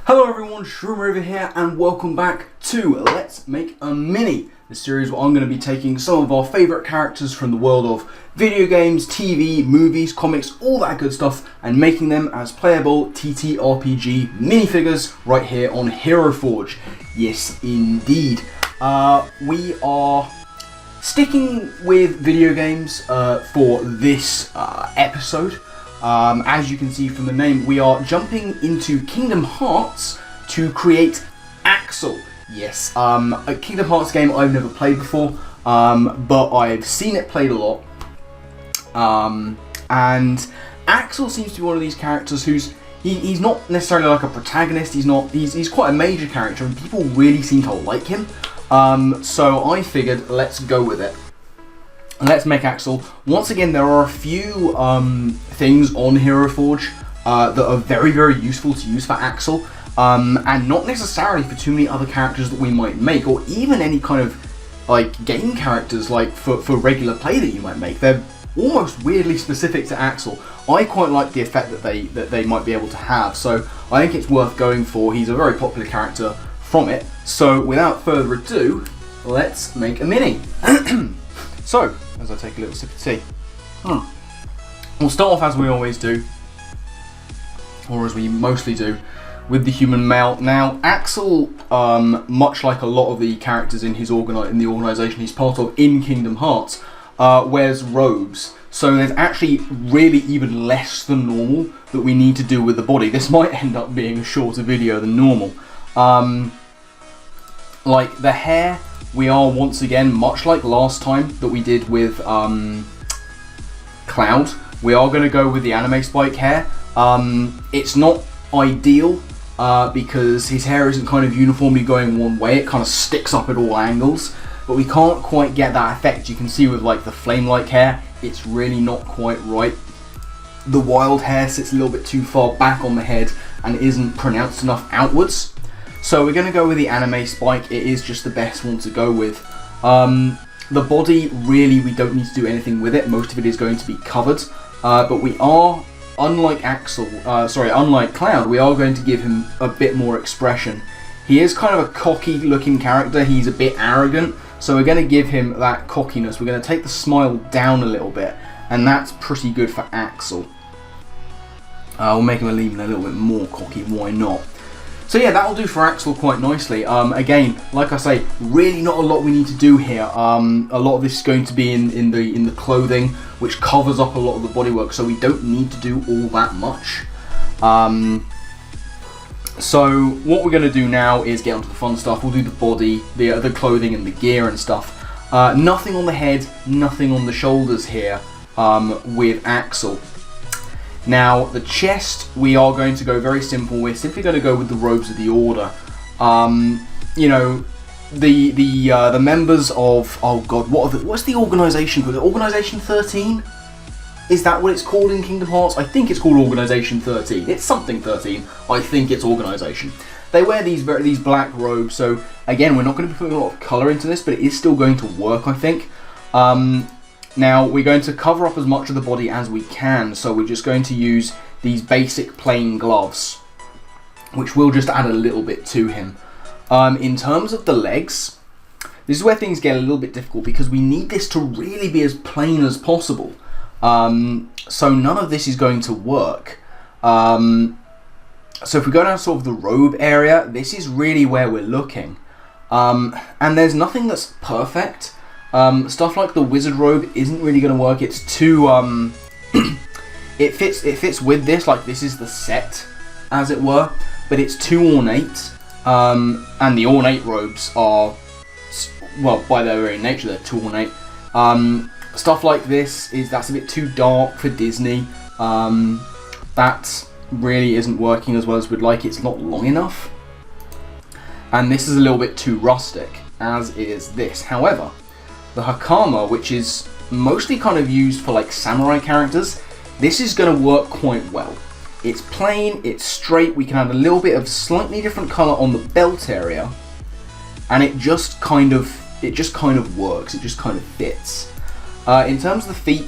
Hello everyone, Shroomraver here, and welcome back to Let's Make a Mini, the series where I'm going to be taking some of our favourite characters from the world of video games, TV, movies, comics, all that good stuff, and making them as playable TTRPG minifigures right here on Hero Forge. Yes, indeed. We are sticking with video games for this episode. As you can see from the name, we are jumping into Kingdom Hearts to create Axel. Yes, a Kingdom Hearts game I've never played before, but I've seen it played a lot. And Axel seems to be one of these characters who's he's not necessarily like a protagonist. He's quite a major character, and people really seem to like him. So I figured, let's go with it. Let's make Axel. Once again, there are a few things on Hero Forge that are very, very useful to use for Axel, and not necessarily for too many other characters that we might make, or even any kind of like game characters like for regular play that you might make. They're almost weirdly specific to Axel. I quite like the effect that they might be able to have, so I think it's worth going for. He's a very popular character from it. So without further ado, let's make a mini. So, as I take a little sip of tea, we'll start off as we always do, or as we mostly do, with the human male. Now, Axel, much like a lot of the characters in the organisation he's part of in Kingdom Hearts, wears robes. So there's actually really even less than normal that we need to do with the body. This might end up being a shorter video than normal. Like the hair, we are once again, much like last time that we did with Cloud, we are going to go with the anime spike hair. It's not ideal because his hair isn't kind of uniformly going one way, it kind of sticks up at all angles, but we can't quite get that effect you can see with like the flame-like hair. It's really not quite right. The wild hair sits a little bit too far back on the head and isn't pronounced enough outwards. So we're going to go with the anime spike. It is just the best one to go with. The body, really, we don't need to do anything with it. Most of it is going to be covered. But we are, unlike Cloud, we are going to give him a bit more expression. He is kind of a cocky looking character. He's a bit arrogant. So we're going to give him that cockiness. We're going to take the smile down a little bit. And that's pretty good for Axel. We'll make him even a little bit more cocky. Why not? So yeah, that'll do for Axel quite nicely. Again, like I say, really not a lot we need to do here. A lot of this is going to be in the clothing, which covers up a lot of the bodywork, so we don't need to do all that much. So what we're going to do now is get onto the fun stuff. We'll do the body, the clothing and the gear and stuff. Nothing on the head, nothing on the shoulders here with Axel. Now, the chest, we are going to go very simple. We're simply going to go with the robes of the Order. You know, the members of, oh god, what's the organisation called? Organisation 13? Is that what it's called in Kingdom Hearts? I think it's called Organisation 13. It's something 13. I think it's Organisation. They wear these black robes, so again, we're not going to be putting a lot of colour into this, but it is still going to work, I think. Now, we're going to cover up as much of the body as we can, so we're just going to use these basic plain gloves, which will just add a little bit to him. In terms of the legs, this is where things get a little bit difficult, because we need this to really be as plain as possible. So none of this is going to work. So if we go down sort of the robe area, this is really where we're looking. And there's nothing that's perfect. Stuff like the wizard robe isn't really going to work. It's too it fits with this, like this is the set, as it were, but it's too ornate. And the ornate robes are, well, by their very nature, they're too ornate. Stuff like this that's a bit too dark for Disney. That really isn't working as well as we'd like. It's not long enough, and this is a little bit too rustic, as is this. However, the Hakama, which is mostly kind of used for like samurai characters, this is going to work quite well. It's plain, it's straight, we can add a little bit of slightly different colour on the belt area, and it just kind of works, it just kind of fits. In terms of the feet,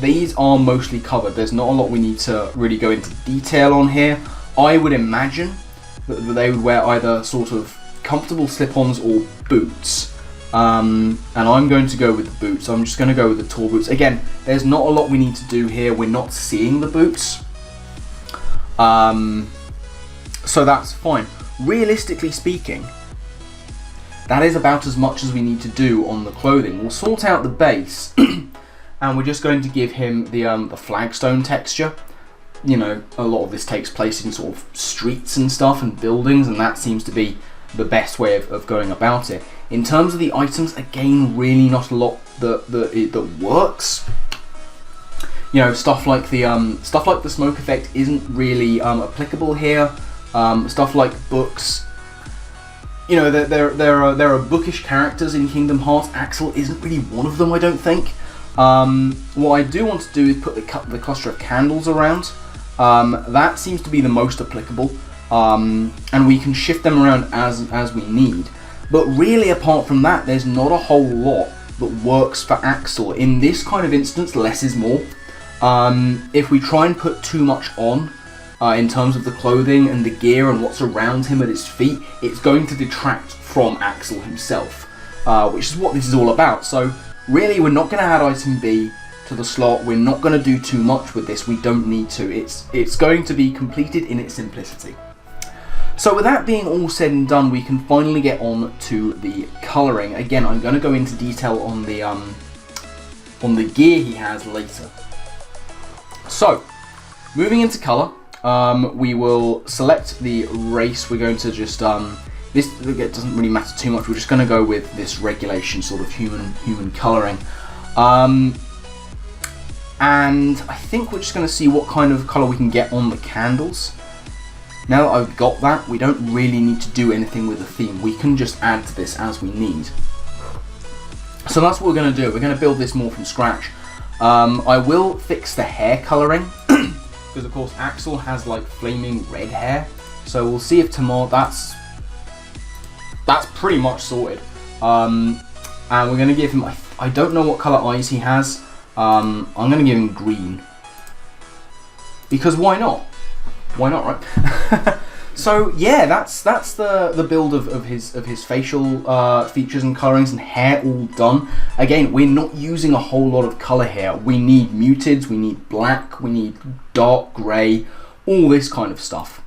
these are mostly covered. There's not a lot we need to really go into detail on here. I would imagine that they would wear either sort of comfortable slip-ons or boots. And I'm going to go with the boots. I'm just going to go with the tall boots. Again, there's not a lot we need to do here. We're not seeing the boots. So that's fine. Realistically speaking, that is about as much as we need to do on the clothing. We'll sort out the base, and we're just going to give him the flagstone texture. You know, a lot of this takes place in sort of streets and stuff and buildings, and that seems to be the best way of going about it. In terms of the items, again, really not a lot that works. You know, stuff like the smoke effect isn't really applicable here. Stuff like books. You know, there are bookish characters in Kingdom Hearts. Axel isn't really one of them, I don't think. What I do want to do is put the cluster of candles around. That seems to be the most applicable, and we can shift them around as we need. But really, apart from that, there's not a whole lot that works for Axel. In this kind of instance, less is more. If we try and put too much on, in terms of the clothing and the gear and what's around him at his feet, it's going to detract from Axel himself, which is what this is all about. So really, we're not going to add item B to the slot. We're not going to do too much with this. We don't need to. It's going to be completed in its simplicity. So with that being all said and done, we can finally get on to the colouring. Again, I'm going to go into detail on the gear he has later. So, moving into colour. We will select the race. We're going to just this it doesn't really matter too much. We're just going to go with this regulation sort of human colouring, and I think we're just going to see what kind of colour we can get on the candles. Now that I've got that, we don't really need to do anything with the theme. We can just add to this as we need. So that's what we're going to do. We're going to build this more from scratch. I will fix the hair colouring. Because of course Axel has like flaming red hair, so we'll see if tomorrow that's pretty much sorted. And we're gonna give him, I don't know what colour eyes he has. I'm gonna give him green, because why not? Why not, right? So yeah, that's the build of his facial features and colorings and hair all done. Again, we're not using a whole lot of color here. We need muteds, we need black, we need dark gray, all this kind of stuff.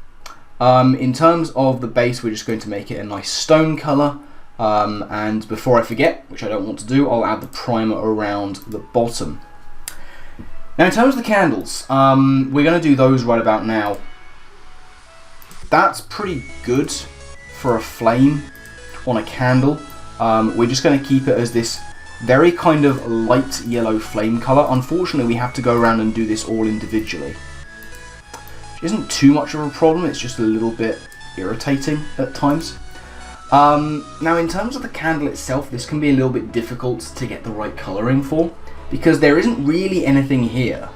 In terms of the base, we're just going to make it a nice stone color. And before I forget, which I don't want to do, I'll add the primer around the bottom. Now in terms of the candles, we're going to do those right about now. That's pretty good for a flame on a candle. We're just going to keep it as this very kind of light yellow flame colour. Unfortunately, we have to go around and do this all individually. Which isn't too much of a problem, it's just a little bit irritating at times. Now in terms of the candle itself, this can be a little bit difficult to get the right colouring for, because there isn't really anything here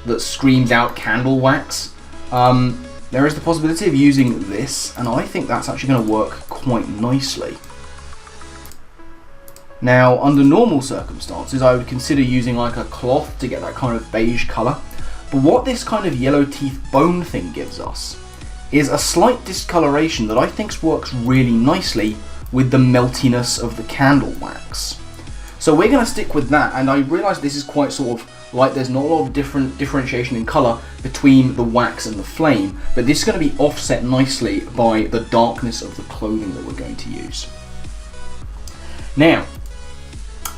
that screams out candle wax. There is the possibility of using this, and I think that's actually going to work quite nicely. Now, under normal circumstances, I would consider using like a cloth to get that kind of beige colour. But what this kind of yellow teeth bone thing gives us is a slight discoloration that I think works really nicely with the meltiness of the candle wax. So we're going to stick with that, and I realise this is quite sort of like there's not a lot of differentiation in colour between the wax and the flame, but this is going to be offset nicely by the darkness of the clothing that we're going to use. Now,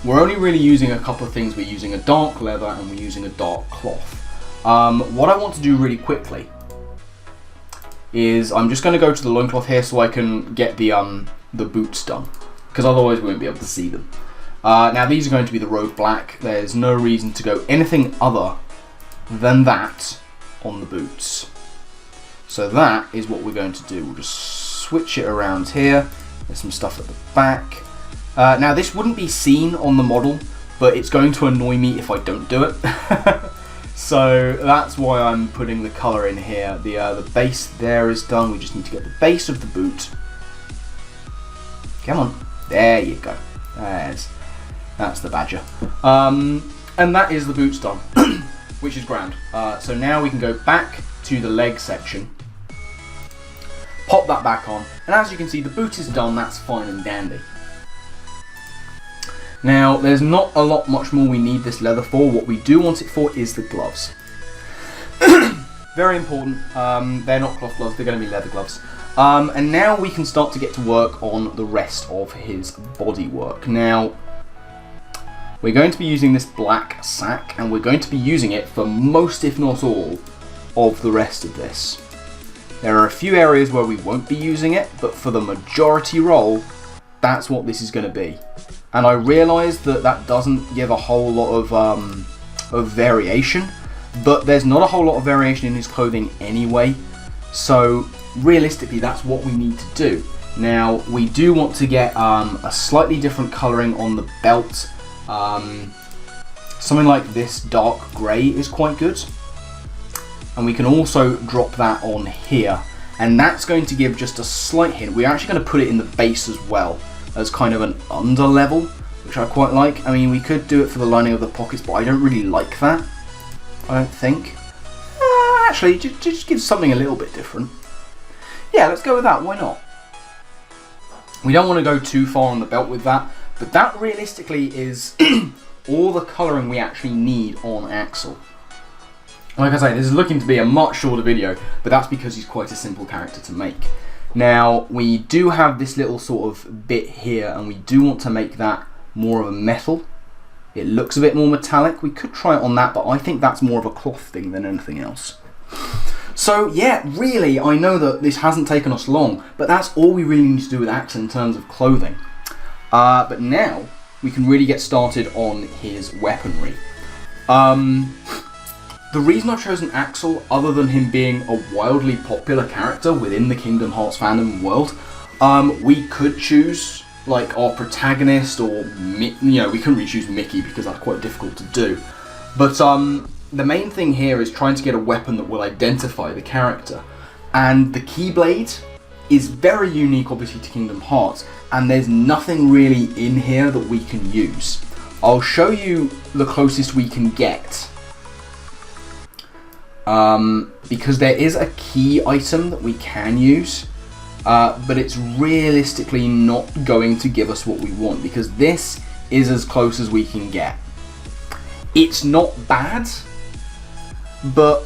we're only really using a couple of things. We're using a dark leather and we're using a dark cloth. What I want to do really quickly is I'm just going to go to the loincloth here so I can get the boots done, because otherwise we won't be able to see them. Now these are going to be the rogue black. There's no reason to go anything other than that on the boots. So that is what we're going to do. We'll just switch it around here. There's some stuff at the back. Now this wouldn't be seen on the model, but it's going to annoy me if I don't do it. So that's why I'm putting the colour in here. The base there is done. We just need to get the base of the boot. Come on. There you go. That's the badger. And that is the boots done, which is grand. So now we can go back to the leg section, Pop that back on, and as you can see, the boot is done. That's fine and dandy. Now, there's not a lot much more we need this leather for. What we do want it for is the gloves. Very important. They're not cloth gloves, they're going to be leather gloves. And now we can start to get to work on the rest of his bodywork. Now, we're going to be using this black sack, and we're going to be using it for most, if not all, of the rest of this. There are a few areas where we won't be using it, but for the majority role, that's what this is going to be. And I realise that that doesn't give a whole lot of variation, but there's not a whole lot of variation in his clothing anyway, so realistically that's what we need to do. Now, we do want to get a slightly different colouring on the belt. Something like this dark grey is quite good. And we can also drop that on here, and that's going to give just a slight hint. We're actually going to put it in the base as well, as kind of an under level, which I quite like. I mean, we could do it for the lining of the pockets, but I don't really like that. I don't think. Actually, just gives something a little bit different. Yeah, let's go with that. Why not? We don't want to go too far on the belt with that, but that realistically is all the colouring we actually need on Axel. Like I say, this is looking to be a much shorter video, but that's because he's quite a simple character to make. Now, we do have this little sort of bit here, and we do want to make that more of a metal. It looks a bit more metallic. We could try it on that, but I think that's more of a cloth thing than anything else. So yeah, really, I know that this hasn't taken us long, but that's all we really need to do with Axel in terms of clothing. But now, we can really get started on his weaponry. The reason I've chosen Axel, other than him being a wildly popular character within the Kingdom Hearts fandom world, we could choose like our protagonist, or we couldn't really choose Mickey because that's quite difficult to do. But the main thing here is trying to get a weapon that will identify the character, and the Keyblade is very unique, obviously, to Kingdom Hearts, and there's nothing really in here that we can use. I'll show you the closest we can get. Because there is a key item that we can use, but it's realistically not going to give us what we want, because this is as close as we can get. It's not bad, but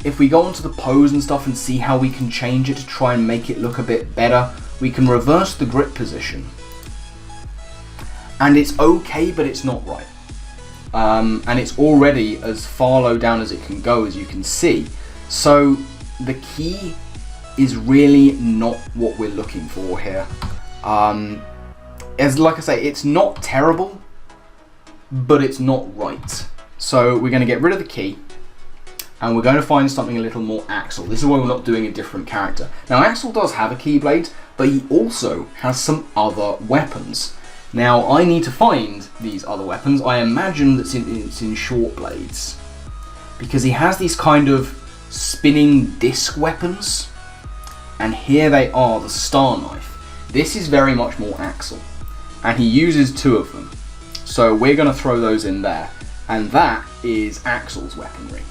if we go onto the pose and stuff and see how we can change it to try and make it look a bit better, we can reverse the grip position. And it's okay, but it's not right. And it's already as far low down as it can go, as you can see. So the key is really not what we're looking for here. As like I say, it's not terrible, but it's not right. So we're going to get rid of the key, and we're going to find something a little more Axel. This is why we're not doing a different character. Now, Axel does have a Keyblade, but he also has some other weapons. Now, I need to find these other weapons. I imagine that it's in short blades, because he has these kind of spinning disc weapons, and here they are, the Star Knife. This is very much more Axel, and he uses two of them. So we're going to throw those in there, and that is Axel's weaponry.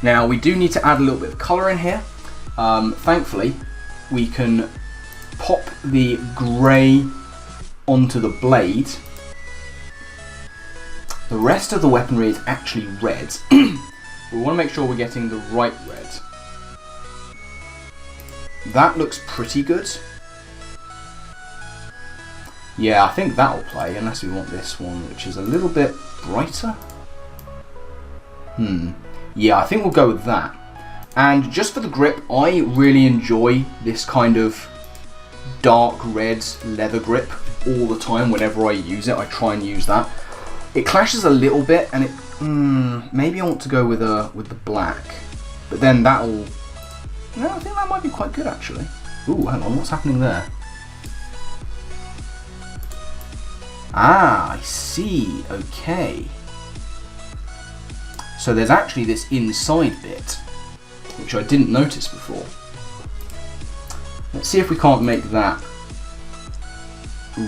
Now, we do need to add a little bit of colour in here. Thankfully, we can pop the grey onto the blade. The rest of the weaponry is actually red. We want to make sure we're getting the right red. That looks pretty good. Yeah, I think that'll play, unless we want this one, which is a little bit brighter. Yeah, I think we'll go with that. And just for the grip, I really enjoy this kind of dark red leather grip all the time. Whenever I use it, I try and use that. It clashes a little bit, and it maybe I want to go with the black, but then that'll. No, I think that might be quite good actually. Ooh, hang on, what's happening there? Ah, I see. Okay. So there's actually this inside bit, which I didn't notice before. Let's see if we can't make that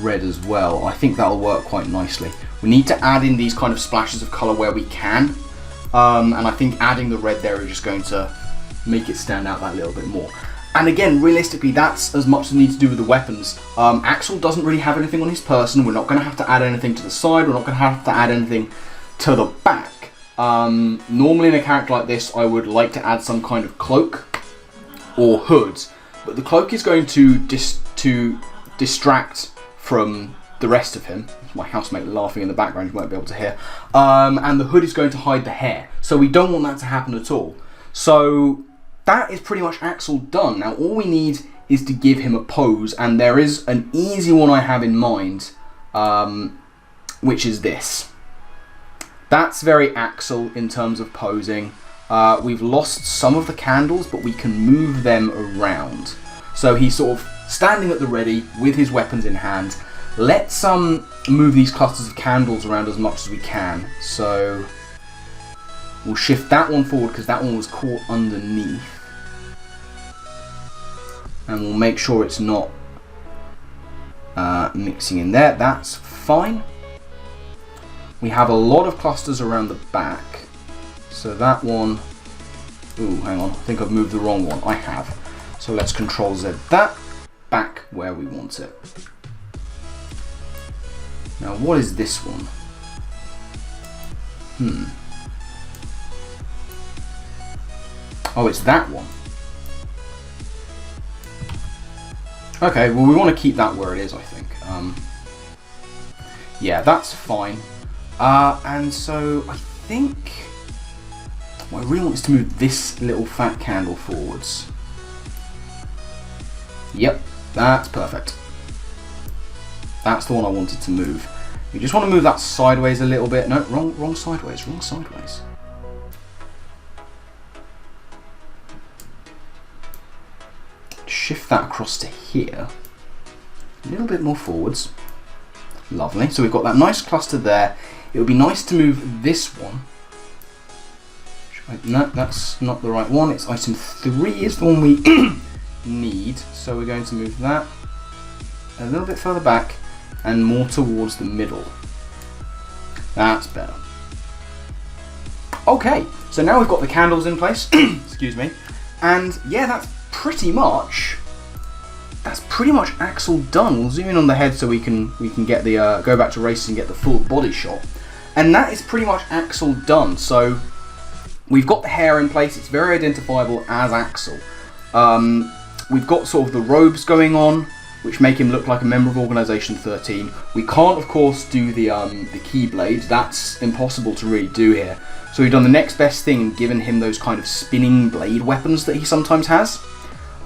red as well. I think that'll work quite nicely. We need to add in these kind of splashes of colour where we can, and I think adding the red there is just going to make it stand out that little bit more. And again, realistically, that's as much as we need to do with the weapons. Axel doesn't really have anything on his person. We're not going to have to add anything to the side. We're not going to have to add anything to the back. Normally in a character like this, I would like to add some kind of cloak or hood. But the cloak is going to distract from the rest of him. My housemate laughing in the background, you won't be able to hear. And the hood is going to hide the hair. So we don't want that to happen at all. So that is pretty much Axel done. Now all we need is to give him a pose, and there is an easy one I have in mind, which is this. That's very Axel in terms of posing. We've lost some of the candles, but we can move them around. So he's sort of standing at the ready with his weapons in hand. Let's move these clusters of candles around as much as we can. So we'll shift that one forward because that one was caught underneath. And we'll make sure it's not mixing in there. That's fine. We have a lot of clusters around the back. So that one... Ooh, hang on. I think I've moved the wrong one. I have. So let's Control Z that back where we want it. Now what is this one? Oh, it's that one. Okay, well we want to keep that where it is, I think. Yeah, that's fine. And so I think what I really want is to move this little fat candle forwards. Yep, that's perfect. That's the one I wanted to move. You just want to move that sideways a little bit. No, wrong sideways, wrong sideways. Shift that across to here. A little bit more forwards. Lovely. So we've got that nice cluster there. It would be nice to move this one. No, that's not the right one. It's item 3 is the one we need. So we're going to move that a little bit further back and more towards the middle. That's better. Okay, so now we've got the candles in place. Excuse me. And yeah, that's pretty much Axel done. We'll zoom in on the head so we can get the go back to race and get the full body shot. And that is pretty much Axel done. So we've got the hair in place. It's very identifiable as Axel. We've got sort of the robes going on, which make him look like a member of Organization 13. We can't, of course, do the Keyblade. That's impossible to really do here. So we've done the next best thing and given him those kind of spinning blade weapons that he sometimes has.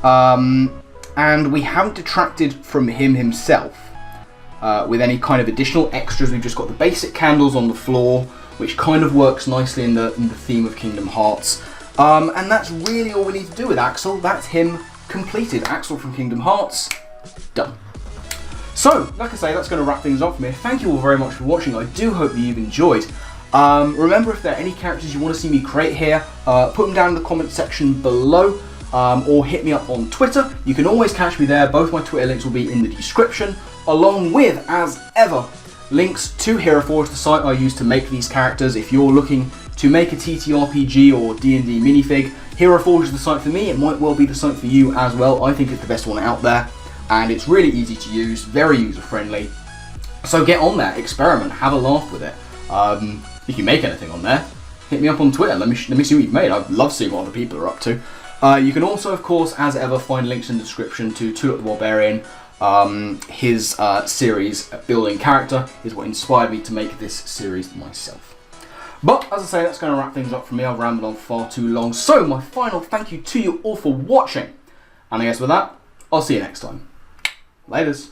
And we haven't detracted from him himself with any kind of additional extras. We've just got the basic candles on the floor, which kind of works nicely in the theme of Kingdom Hearts. And that's really all we need to do with Axel. That's him completed. Axel from Kingdom Hearts, done. So, like I say, that's going to wrap things up for me. Thank you all very much for watching. I do hope that you've enjoyed. Remember, if there are any characters you want to see me create here, put them down in the comment section below, or hit me up on Twitter. You can always catch me there. Both my Twitter links will be in the description, along with, as ever, links to Hero Forge, the site I use to make these characters. If you're looking to make a TTRPG or D&D minifig, Hero Forge is the site for me. It might well be the site for you as well. I think it's the best one out there, and it's really easy to use, very user-friendly. So get on there, experiment, have a laugh with it. If you make anything on there, hit me up on Twitter. Let me see what you've made. I'd love seeing what other people are up to. You can also, of course, as ever, find links in the description to Tulok the Barbarian. His series, Building Character, is what inspired me to make this series myself. But, as I say, that's going to wrap things up for me. I've rambled on far too long. So, my final thank you to you all for watching. And I guess with that, I'll see you next time. Laters.